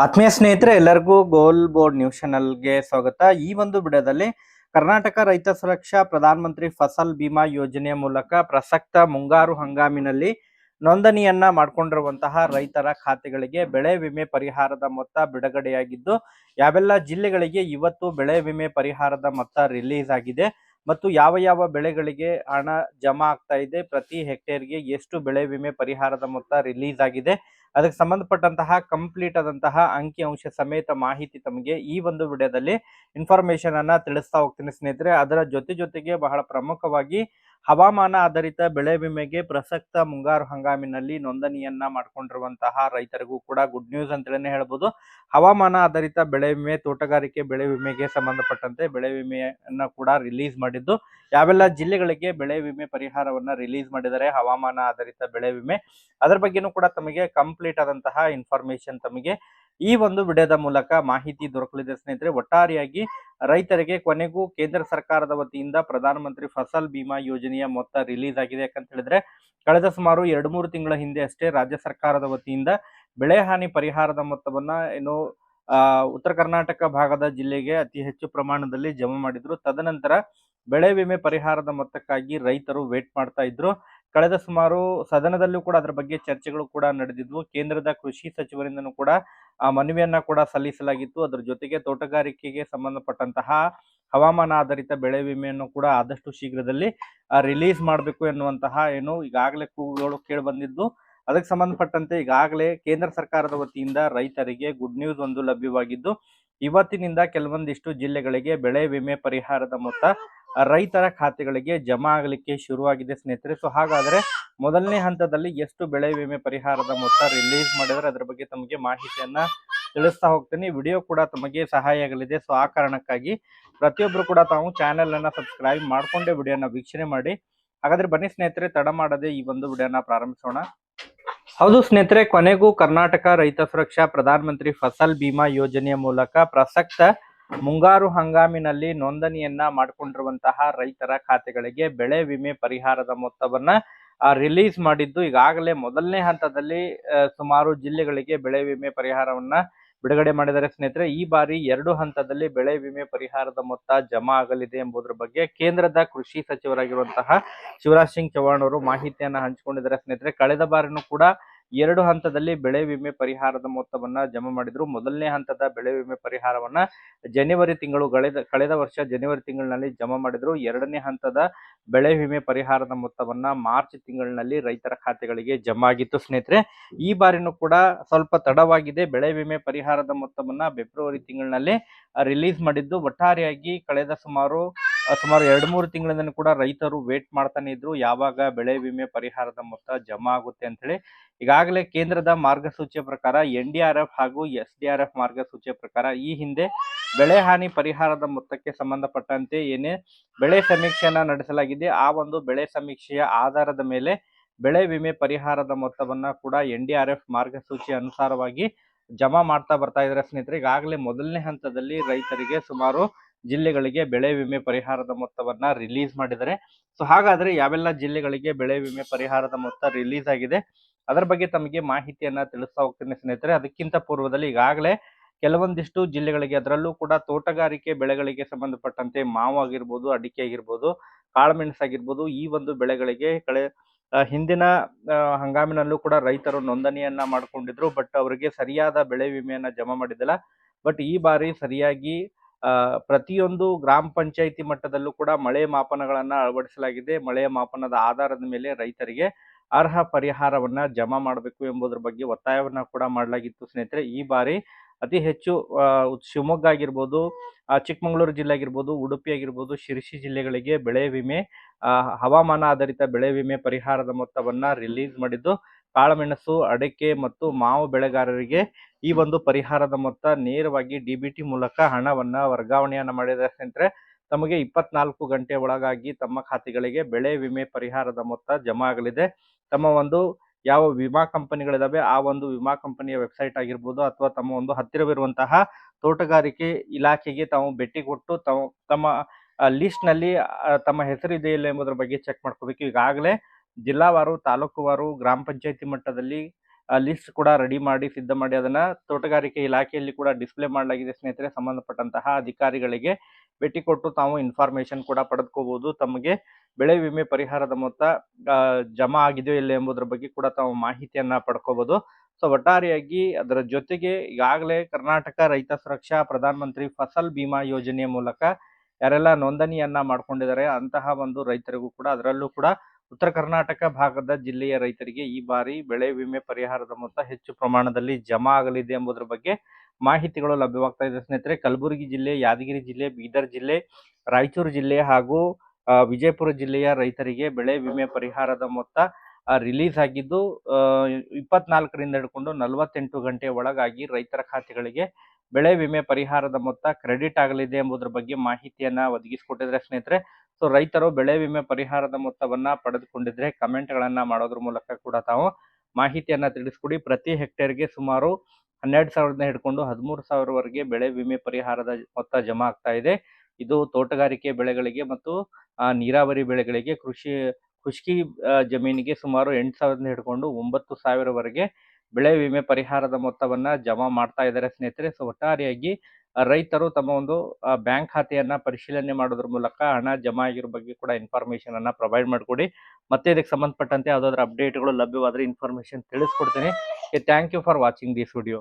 ಆತ್ಮೀಯ ಸ್ನೇಹಿತರೆ, ಎಲ್ಲರಿಗೂ ಗೋಲ್ ಬೋರ್ಡ್ ನ್ಯೂಸ್ ಚಾನಲ್ಗೆ ಸ್ವಾಗತ. ಈ ಒಂದು ವಿಡಿಯೋದಲ್ಲಿ ಕರ್ನಾಟಕ ರೈತ ಸುರಕ್ಷಾ ಪ್ರಧಾನ ಮಂತ್ರಿ ಫಸಲ್ ಬಿಮಾ ಯೋಜನೆಯ ಮೂಲಕ ಪ್ರಸಕ್ತ ಮುಂಗಾರು ಹಂಗಾಮಿನಲ್ಲಿ ನೋಂದಣಿಯನ್ನ ಮಾಡಿಕೊಂಡಿರುವಂತಹ ರೈತರ ಖಾತೆಗಳಿಗೆ ಬೆಳೆ ವಿಮೆ ಪರಿಹಾರದ ಮೊತ್ತ ಬಿಡುಗಡೆಯಾಗಿದ್ದು, ಯಾವೆಲ್ಲ ಜಿಲ್ಲೆಗಳಿಗೆ ಇವತ್ತು ಬೆಳೆ ವಿಮೆ ಪರಿಹಾರದ ಮೊತ್ತ ರಿಲೀಸ್ ಆಗಿದೆ ಮತ್ತು ಯಾವ ಯಾವ ಬೆಳೆಗಳಿಗೆ ಹಣ ಜಮಾ ಆಗ್ತಾ ಇದೆ, ಪ್ರತಿ ಹೆಕ್ಟೇರ್ಗೆ ಎಷ್ಟು ಬೆಳೆ ವಿಮೆ ಪರಿಹಾರದ ಮೊತ್ತ ರಿಲೀಸ್ ಆಗಿದೆ, ಅದಕ್ಕೆ ಸಂಬಂಧಪಟ್ಟಂತಹ ಕಂಪ್ಲೀಟ್ ಆದಂತಹ ಅಂಕಿ ಅಂಶ ಸಮೇತ ಮಾಹಿತಿ ತಮಗೆ ಈ ಒಂದು ವಿಡಿಯೋದಲ್ಲಿ ಇನ್ಫಾರ್ಮೇಶನ್ ಅನ್ನ ತಿಳಿಸ್ತಾ ಹೋಗ್ತೀನಿ ಸ್ನೇಹಿತರೆ. ಅದರ ಜೊತೆಗೆ ಬಹಳ ಪ್ರಮುಖವಾಗಿ ಹವಾಮಾನ ಆಧಾರಿತ ಬೆಳೆ ವಿಮೆಗೆ ಪ್ರಸಕ್ತ ಮುಂಗಾರು ಹಂಗಾಮಿನಲ್ಲಿ ನೋಂದಣಿಯನ್ನ ಮಾಡ್ಕೊಂಡಿರುವಂತಹ ರೈತರಿಗೂ ಕೂಡ ಗುಡ್ ನ್ಯೂಸ್ ಅಂತಲೇ ಹೇಳ್ಬೋದು. ಹವಾಮಾನ ಆಧಾರಿತ ಬೆಳೆ ವಿಮೆ, ತೋಟಗಾರಿಕೆ ಬೆಳೆ ವಿಮೆಗೆ ಸಂಬಂಧಪಟ್ಟಂತೆ ಬೆಳೆ ವಿಮೆಯನ್ನ ಕೂಡ ರಿಲೀಸ್ ಮಾಡಿದ್ದು, ಯಾವೆಲ್ಲ ಜಿಲ್ಲೆಗಳಿಗೆ ಬೆಳೆ ವಿಮೆ ಪರಿಹಾರವನ್ನ ರಿಲೀಸ್ ಮಾಡಿದರೆ ಹವಾಮಾನ ಆಧಾರಿತ ಬೆಳೆ ವಿಮೆ, ಅದರ ಬಗ್ಗೆನೂ ಕೂಡ ತಮಗೆ ಕಂಪ್ಲೀಟ್ ಆದಂತಹ ಇನ್ಫಾರ್ಮೇಶನ್ ತಮಗೆ ಈ ಒಂದು ವಿಡಿಯೋದ ಮೂಲಕ ಮಾಹಿತಿ ದೊರಕಲಿದೆ ಸ್ನೇಹಿತರೆ. ಒಟ್ಟಾರೆಯಾಗಿ ರೈತರಿಗೆ ಕೊನೆಗೂ ಕೇಂದ್ರ ಸರ್ಕಾರದ ವತಿಯಿಂದ ಪ್ರಧಾನ ಮಂತ್ರಿ ಫಸಲ್ ಬಿಮಾ ಯೋಜನೆಯ ಮೊತ್ತ ರಿಲೀಸ್ ಆಗಿದೆ. ಯಾಕಂತ ಹೇಳಿದ್ರೆ ಕಳೆದ ಸುಮಾರು 2-3 ತಿಂಗಳ ಹಿಂದೆ ಅಷ್ಟೇ ರಾಜ್ಯ ಸರ್ಕಾರದ ವತಿಯಿಂದ ಬೆಳೆ ಹಾನಿ ಪರಿಹಾರದ ಮೊತ್ತವನ್ನ ಉತ್ತರ ಕರ್ನಾಟಕ ಭಾಗದ ಜಿಲ್ಲೆಗೆ ಅತಿ ಹೆಚ್ಚು ಪ್ರಮಾಣದಲ್ಲಿ ಜಮಾ ಮಾಡಿದ್ರು. ತದನಂತರ ಬೆಳೆ ವಿಮೆ ಪರಿಹಾರದ ಮೊತ್ತಕ್ಕಾಗಿ ರೈತರು ವೇಟ್ ಮಾಡ್ತಾ ಇದ್ರು. ಕಳೆದ ಸುಮಾರು ಸದನದಲ್ಲೂ ಕೂಡ ಅದರ ಬಗ್ಗೆ ಚರ್ಚೆಗಳು ಕೂಡ ನಡೆದಿದ್ವು. ಕೇಂದ್ರದ ಕೃಷಿ ಸಚಿವರಿಂದನೂ ಕೂಡ ಮನವಿಯನ್ನ ಕೂಡ ಸಲ್ಲಿಸಲಾಗಿತ್ತು. ಅದರ ಜೊತೆಗೆ ತೋಟಗಾರಿಕೆಗೆ ಸಂಬಂಧಪಟ್ಟಂತಹ ಹವಾಮಾನ ಆಧಾರಿತ ಬೆಳೆ ವಿಮೆಯನ್ನು ಕೂಡ ಆದಷ್ಟು ಶೀಘ್ರದಲ್ಲಿ ರಿಲೀಸ್ ಮಾಡಬೇಕು ಎನ್ನುವಂತಹ ಈಗಾಗಲೇ ಕೂಗುಗಳು ಕೇಳಿ ಬಂದಿದ್ದು, ಅದಕ್ಕೆ ಸಂಬಂಧಪಟ್ಟಂತೆ ಈಗಾಗಲೇ ಕೇಂದ್ರ ಸರ್ಕಾರದ ವತಿಯಿಂದ ರೈತರಿಗೆ ಗುಡ್ ನ್ಯೂಸ್ ಒಂದು ಲಭ್ಯವಾಗಿದ್ದು, ಇವತ್ತಿನಿಂದ ಕೆಲವೊಂದಿಷ್ಟು ಜಿಲ್ಲೆಗಳಿಗೆ ಬೆಳೆ ವಿಮೆ ಪರಿಹಾರದ ಮೊತ್ತ ರೈತರ ಖಾತೆಗಳಿಗೆ ಜಮಾ ಆಗಲಿಕ್ಕೆ ಶುರುವಾಗಿದೆ ಸ್ನೇಹಿತರೆ. ಸೊ ಹಾಗಾದ್ರೆ ಮೊದಲನೇ ಹಂತದಲ್ಲಿ ಎಷ್ಟು ಬೆಳೆ ವಿಮೆ ಪರಿಹಾರದ ಮೊತ್ತ ರಿಲೀಸ್ ಮಾಡಿದ್ರೆ ಅದರ ಬಗ್ಗೆ ತಮಗೆ ಮಾಹಿತಿಯನ್ನ ತಿಳಿಸ್ತಾ ಹೋಗ್ತೀನಿ. ವಿಡಿಯೋ ಕೂಡ ತಮಗೆ ಸಹಾಯ ಆಗಲಿದೆ. ಸೊ ಆ ಕಾರಣಕ್ಕಾಗಿ ಪ್ರತಿಯೊಬ್ಬರು ಕೂಡ ತಾವು ಚಾನೆಲ್ ಅನ್ನ ಸಬ್ಸ್ಕ್ರೈಬ್ ಮಾಡ್ಕೊಂಡೇ ವಿಡಿಯೋನ ವೀಕ್ಷಣೆ ಮಾಡಿ. ಹಾಗಾದ್ರೆ ಬನ್ನಿ ಸ್ನೇಹಿತರೆ, ತಡ ಮಾಡದೆ ಈ ಒಂದು ವಿಡಿಯೋನ ಪ್ರಾರಂಭಿಸೋಣ. ಹೌದು ಸ್ನೇಹಿತರೆ, ಕೊನೆಗೂ ಕರ್ನಾಟಕ ರೈತ ಸುರಕ್ಷಾ ಪ್ರಧಾನ ಮಂತ್ರಿ ಫಸಲ್ ಬಿಮಾ ಯೋಜನೆಯ ಮೂಲಕ ಪ್ರಸಕ್ತ ಮುಂಗಾರು ಹಂಗಾಮಿನಲ್ಲಿ ನೋಂದಣಿಯನ್ನ ಮಾಡಿಕೊಂಡಿರುವಂತಹ ರೈತರ ಖಾತೆಗಳಿಗೆ ಬೆಳೆ ವಿಮೆ ಪರಿಹಾರದ ಮೊತ್ತವನ್ನ ರಿಲೀಸ್ ಮಾಡಿದ್ದು, ಈಗಾಗಲೇ ಮೊದಲನೇ ಹಂತದಲ್ಲಿ ಸುಮಾರು ಜಿಲ್ಲೆಗಳಿಗೆ ಬೆಳೆ ವಿಮೆ ಪರಿಹಾರವನ್ನ ಬಿಡುಗಡೆ ಮಾಡಿದರೆ ಸ್ನೇಹಿತರೆ. ಈ ಬಾರಿ 2 ಹಂತದಲ್ಲಿ ಬೆಳೆ ವಿಮೆ ಪರಿಹಾರದ ಮೊತ್ತ ಜಮಾ ಆಗಲಿದೆ ಎಂಬುದರ ಬಗ್ಗೆ ಕೇಂದ್ರದ ಕೃಷಿ ಸಚಿವರಾಗಿರುವಂತಹ ಶಿವರಾಜ್ ಸಿಂಗ್ ಚೌಹಾಣ್ ಅವರು ಮಾಹಿತಿಯನ್ನ ಹಂಚಿಕೊಂಡಿದ್ದಾರೆ ಸ್ನೇಹಿತರೆ. ಕಳೆದ ಬಾರಿನೂ ಕೂಡ 2 ಹಂತದಲ್ಲಿ ಬೆಳೆ ವಿಮೆ ಪರಿಹಾರದ ಮೊತ್ತವನ್ನ ಜಮಾ ಮಾಡಿದ್ರು. ಮೊದಲನೇ ಹಂತದ ಬೆಳೆ ವಿಮೆ ಪರಿಹಾರವನ್ನ ಜನವರಿ ತಿಂಗಳು ಕಳೆದ ವರ್ಷ ಜನವರಿ ತಿಂಗಳಿನಲ್ಲಿ ಜಮಾ ಮಾಡಿದ್ರು. 2ನೇ ಹಂತದ ಬೆಳೆ ವಿಮೆ ಪರಿಹಾರದ ಮೊತ್ತವನ್ನ ಮಾರ್ಚ್ ತಿಂಗಳಿನಲ್ಲಿ ರೈತರ ಖಾತೆಗಳಿಗೆ ಜಮಾ ಆಗಿತ್ತು ಸ್ನೇಹಿತರೆ. ಈ ಬಾರಿನೂ ಕೂಡ ಸ್ವಲ್ಪ ತಡವಾಗಿದೆ. ಬೆಳೆ ವಿಮೆ ಪರಿಹಾರದ ಮೊತ್ತವನ್ನ ಫೆಬ್ರವರಿ ತಿಂಗಳಿನಲ್ಲಿ ರಿಲೀಸ್ ಮಾಡಿದ್ದು, ಒಟ್ಟಾರೆಯಾಗಿ ಕಳೆದ ಸುಮಾರು 2-3 ತಿಂಗಳಿಂದ ಕೂಡ ರೈತರು ವೇಟ್ ಮಾಡ್ತಾನೆ ಇದ್ರು, ಯಾವಾಗ ಬೆಳೆ ವಿಮೆ ಪರಿಹಾರದ ಮೊತ್ತ ಜಮಾ ಆಗುತ್ತೆ ಅಂತ ಹೇಳಿ. ಈಗಾಗಲೇ ಕೇಂದ್ರದ ಮಾರ್ಗಸೂಚಿಯ ಪ್ರಕಾರ NDRF ಹಾಗೂ SDRF ಮಾರ್ಗಸೂಚಿಯ ಪ್ರಕಾರ ಈ ಹಿಂದೆ ಬೆಳೆ ಹಾನಿ ಪರಿಹಾರದ ಮೊತ್ತಕ್ಕೆ ಸಂಬಂಧಪಟ್ಟಂತೆ ಏನೇ ಬೆಳೆ ಸಮೀಕ್ಷೆಯನ್ನ ನಡೆಸಲಾಗಿದೆ, ಆ ಒಂದು ಬೆಳೆ ಸಮೀಕ್ಷೆಯ ಆಧಾರದ ಮೇಲೆ ಬೆಳೆ ವಿಮೆ ಪರಿಹಾರದ ಮೊತ್ತವನ್ನ ಕೂಡ NDRF ಮಾರ್ಗಸೂಚಿ ಅನುಸಾರವಾಗಿ ಜಮಾ ಮಾಡ್ತಾ ಬರ್ತಾ ಇದ್ದಾರೆ ಸ್ನೇಹಿತರೆ. ಈಗಾಗಲೇ ಮೊದಲನೇ ಹಂತದಲ್ಲಿ ರೈತರಿಗೆ ಸುಮಾರು ಜಿಲ್ಲೆಗಳಿಗೆ ಬೆಳೆ ವಿಮೆ ಪರಿಹಾರದ ಮೊತ್ತವನ್ನ ರಿಲೀಸ್ ಮಾಡಿದ್ದಾರೆ. ಸೊ ಹಾಗಾದ್ರೆ ಯಾವೆಲ್ಲ ಜಿಲ್ಲೆಗಳಿಗೆ ಬೆಳೆ ವಿಮೆ ಪರಿಹಾರದ ಮೊತ್ತ ರಿಲೀಸ್ ಆಗಿದೆ ಅದರ ಬಗ್ಗೆ ತಮಗೆ ಮಾಹಿತಿಯನ್ನ ತಿಳಿಸ್ತಾ ಹೋಗ್ತೀನಿ ಸ್ನೇಹಿತರೆ. ಅದಕ್ಕಿಂತ ಪೂರ್ವದಲ್ಲಿ ಈಗಾಗಲೇ ಕೆಲವೊಂದಿಷ್ಟು ಜಿಲ್ಲೆಗಳಿಗೆ, ಅದರಲ್ಲೂ ಕೂಡ ತೋಟಗಾರಿಕೆ ಬೆಳೆಗಳಿಗೆ ಸಂಬಂಧಪಟ್ಟಂತೆ ಮಾವು ಆಗಿರ್ಬೋದು, ಅಡಿಕೆ ಆಗಿರ್ಬೋದು, ಕಾಳುಮೆಣಸು ಆಗಿರ್ಬೋದು, ಈ ಒಂದು ಬೆಳೆಗಳಿಗೆ ಹಿಂದಿನ ಹಂಗಾಮಿನಲ್ಲೂ ಕೂಡ ರೈತರು ನೋಂದಣಿಯನ್ನ ಮಾಡ್ಕೊಂಡಿದ್ರು. ಬಟ್ ಅವರಿಗೆ ಸರಿಯಾದ ಬೆಳೆ ವಿಮೆಯನ್ನ ಜಮಾ ಮಾಡಿದಿಲ್ಲ. ಬಟ್ ಈ ಬಾರಿ ಸರಿಯಾಗಿ ಪ್ರತಿಯೊಂದು ಗ್ರಾಮ ಪಂಚಾಯಿತಿ ಮಟ್ಟದಲ್ಲೂ ಕೂಡ ಮಳೆ ಮಾಪನಗಳನ್ನ ಅಳವಡಿಸಲಾಗಿದೆ. ಮಳೆಯ ಮಾಪನದ ಆಧಾರದ ಮೇಲೆ ರೈತರಿಗೆ ಅರ್ಹ ಪರಿಹಾರವನ್ನ ಜಮಾ ಮಾಡಬೇಕು ಎಂಬುದರ ಬಗ್ಗೆ ಒತ್ತಾಯವನ್ನ ಕೂಡ ಮಾಡಲಾಗಿತ್ತು ಸ್ನೇಹಿತರೆ. ಈ ಬಾರಿ ಅತಿ ಹೆಚ್ಚು ಶಿವಮೊಗ್ಗ ಆಗಿರ್ಬೋದು, ಚಿಕ್ಕಮಗಳೂರು ಜಿಲ್ಲೆ ಆಗಿರ್ಬೋದು, ಉಡುಪಿ ಆಗಿರ್ಬೋದು, ಶಿರಸಿ ಜಿಲ್ಲೆಗಳಿಗೆ ಬೆಳೆ ವಿಮೆ ಹವಾಮಾನ ಆಧಾರಿತ ಬೆಳೆ ವಿಮೆ ಪರಿಹಾರದ ಮೊತ್ತವನ್ನ ರಿಲೀಸ್ ಮಾಡಿದ್ದು, ಕಾಳುಮೆಣಸು, ಅಡಿಕೆ ಮತ್ತು ಮಾವು ಬೆಳೆಗಾರರಿಗೆ ಈ ಒಂದು ಪರಿಹಾರದ ಮೊತ್ತ ನೇರವಾಗಿ DBT ಮೂಲಕ ಹಣವನ್ನ ವರ್ಗಾವಣೆಯನ್ನ ಮಾಡಿದ ಸ್ನೇಹಿತರೆ. ತಮಗೆ 24 ಗಂಟೆ ಒಳಗಾಗಿ ತಮ್ಮ ಖಾತೆಗಳಿಗೆ ಬೆಳೆ ವಿಮೆ ಪರಿಹಾರದ ಮೊತ್ತ ಜಮಾ ಆಗಲಿದೆ. ತಮ್ಮ ಒಂದು ಯಾವ ವಿಮಾ ಕಂಪನಿಗಳಿದಾವೆ ಆ ಒಂದು ವಿಮಾ ಕಂಪನಿಯ ವೆಬ್ಸೈಟ್ ಆಗಿರ್ಬೋದು, ಅಥವಾ ತಮ್ಮ ಒಂದು ಹತ್ತಿರವಿರುವಂತಹ ತೋಟಗಾರಿಕೆ ಇಲಾಖೆಗೆ ತಾವು ಭೇಟಿ ಕೊಟ್ಟು ತಮ್ಮ ಲಿಸ್ಟ್ ನಲ್ಲಿ ತಮ್ಮ ಹೆಸರು ಇದೆಯಿಲ್ಲ ಎಂಬುದರ ಬಗ್ಗೆ ಚೆಕ್ ಮಾಡ್ಕೋಬೇಕು. ಈಗಾಗಲೇ ಜಿಲ್ಲಾವಾರು, ತಾಲೂಕುವಾರು, ಗ್ರಾಮ ಪಂಚಾಯತಿ ಮಟ್ಟದಲ್ಲಿ ಲಿಸ್ಟ್ ಕೂಡ ರೆಡಿ ಮಾಡಿ ಸಿದ್ಧ ಮಾಡಿ ಅದನ್ನ ತೋಟಗಾರಿಕೆ ಇಲಾಖೆಯಲ್ಲಿ ಕೂಡ ಡಿಸ್ಪ್ಲೇ ಮಾಡಲಾಗಿದೆ ಸ್ನೇಹಿತರೆ. ಸಂಬಂಧಪಟ್ಟಂತಹ ಅಧಿಕಾರಿಗಳಿಗೆ ಭೇಟಿ ಕೊಟ್ಟು ತಾವು ಇನ್ಫಾರ್ಮೇಶನ್ ಕೂಡ ಪಡೆದುಕೋಬಹುದು. ತಮಗೆ ಬೆಳೆ ವಿಮೆ ಪರಿಹಾರದ ಮೊತ್ತ ಜಮಾ ಆಗಿದೆಯೋ ಇಲ್ಲ ಎಂಬುದರ ಬಗ್ಗೆ ಕೂಡ ತಾವು ಮಾಹಿತಿಯನ್ನ ಪಡ್ಕೋಬಹುದು. ಸೊ ಒಟ್ಟಾರೆಯಾಗಿ ಅದರ ಜೊತೆಗೆ ಈಗಾಗಲೇ ಕರ್ನಾಟಕ ರೈತ ಸುರಕ್ಷಾ ಪ್ರಧಾನ ಮಂತ್ರಿ ಫಸಲ್ ಬಿಮಾ ಯೋಜನೆಯ ಮೂಲಕ ಯಾರೆಲ್ಲ ನೋಂದಣಿಯನ್ನ ಮಾಡ್ಕೊಂಡಿದ್ದಾರೆ ಅಂತಹ ಒಂದು ರೈತರಿಗೂ ಕೂಡ, ಅದರಲ್ಲೂ ಕೂಡ ಉತ್ತರ ಕರ್ನಾಟಕ ಭಾಗದ ಜಿಲ್ಲೆಯ ರೈತರಿಗೆ ಈ ಬಾರಿ ಬೆಳೆ ವಿಮೆ ಪರಿಹಾರದ ಮೊತ್ತ ಹೆಚ್ಚು ಪ್ರಮಾಣದಲ್ಲಿ ಜಮಾ ಆಗಲಿದೆ ಎಂಬುದರ ಬಗ್ಗೆ ಮಾಹಿತಿಗಳು ಲಭ್ಯವಾಗ್ತಾ ಇದೆ ಸ್ನೇಹಿತರೆ. ಕಲಬುರಗಿ ಜಿಲ್ಲೆ, ಯಾದಗಿರಿ ಜಿಲ್ಲೆ, ಬೀದರ್ ಜಿಲ್ಲೆ, ರಾಯಚೂರು ಜಿಲ್ಲೆ ಹಾಗೂ ವಿಜಯಪುರ ಜಿಲ್ಲೆಯ ರೈತರಿಗೆ ಬೆಳೆ ವಿಮೆ ಪರಿಹಾರದ ಮೊತ್ತ ರಿಲೀಸ್ ಆಗಿದ್ದು 24ರಿಂದ ಹಿಡ್ಕೊಂಡು 48 ಗಂಟೆ ಒಳಗಾಗಿ ರೈತರ ಖಾತೆಗಳಿಗೆ ಬೆಳೆ ವಿಮೆ ಪರಿಹಾರದ ಮೊತ್ತ ಕ್ರೆಡಿಟ್ ಆಗಲಿದೆ ಎಂಬುದರ ಬಗ್ಗೆ ಮಾಹಿತಿಯನ್ನ ಒದಗಿಸಿಕೊಟ್ಟಿದ್ರೆ ಸ್ನೇಹಿತರೆ. ಸೊ ರೈತರು ಬೆಳೆ ವಿಮೆ ಪರಿಹಾರದ ಮೊತ್ತವನ್ನ ಪಡೆದುಕೊಂಡಿದ್ರೆ ಕಮೆಂಟ್ಗಳನ್ನ ಮಾಡೋದ್ರ ಮೂಲಕ ಕೂಡ ತಾವು ಮಾಹಿತಿಯನ್ನ ತಿಳಿಸ್ಕೊಡಿ. ಪ್ರತಿ ಹೆಕ್ಟೇರ್ಗೆ ಸುಮಾರು 12,000 ಹಿಡ್ಕೊಂಡು 13,000ವರೆಗೆ ಬೆಳೆ ವಿಮೆ ಪರಿಹಾರದ ಮೊತ್ತ ಜಮಾ ಆಗ್ತಾ ಇದೆ. ಇದು ತೋಟಗಾರಿಕೆ ಬೆಳೆಗಳಿಗೆ ಮತ್ತು ನೀರಾವರಿ ಬೆಳೆಗಳಿಗೆ, ಖುಷ್ಕಿ ಜಮೀನಿಗೆ ಸುಮಾರು 8,000 ಹಿಡ್ಕೊಂಡು 9,000ವರೆಗೆ ಬೆಳೆ ವಿಮೆ ಪರಿಹಾರದ ಮೊತ್ತವನ್ನ ಜಮಾ ಮಾಡ್ತಾ ಇದ್ದಾರೆ ಸ್ನೇಹಿತರೆ. ಸೊ ಒಟ್ಟಾರೆಯಾಗಿ ರೈತರು ತಮ್ಮ ಒಂದು ಬ್ಯಾಂಕ್ ಖಾತೆಯನ್ನ ಪರಿಶೀಲನೆ ಮಾಡೋದ್ರ ಮೂಲಕ ಹಣ ಜಮಾ ಆಗಿರೋ ಬಗ್ಗೆ ಕೂಡ ಇನ್ಫಾರ್ಮೇಶನ್ ಅನ್ನ ಪ್ರೊವೈಡ್ ಮಾಡಿಕೊಡಿ. ಮತ್ತೆ ಇದಕ್ಕೆ ಸಂಬಂಧಪಟ್ಟಂತೆ ಯಾವುದಾದ್ರೂ ಅಪ್ಡೇಟ್ಗಳು ಲಭ್ಯವಾದ್ರೆ ಇನ್ಫಾರ್ಮೇಶನ್ ತಿಳಿಸ್ಕೊಡ್ತೀನಿ. Thank you for watching this video.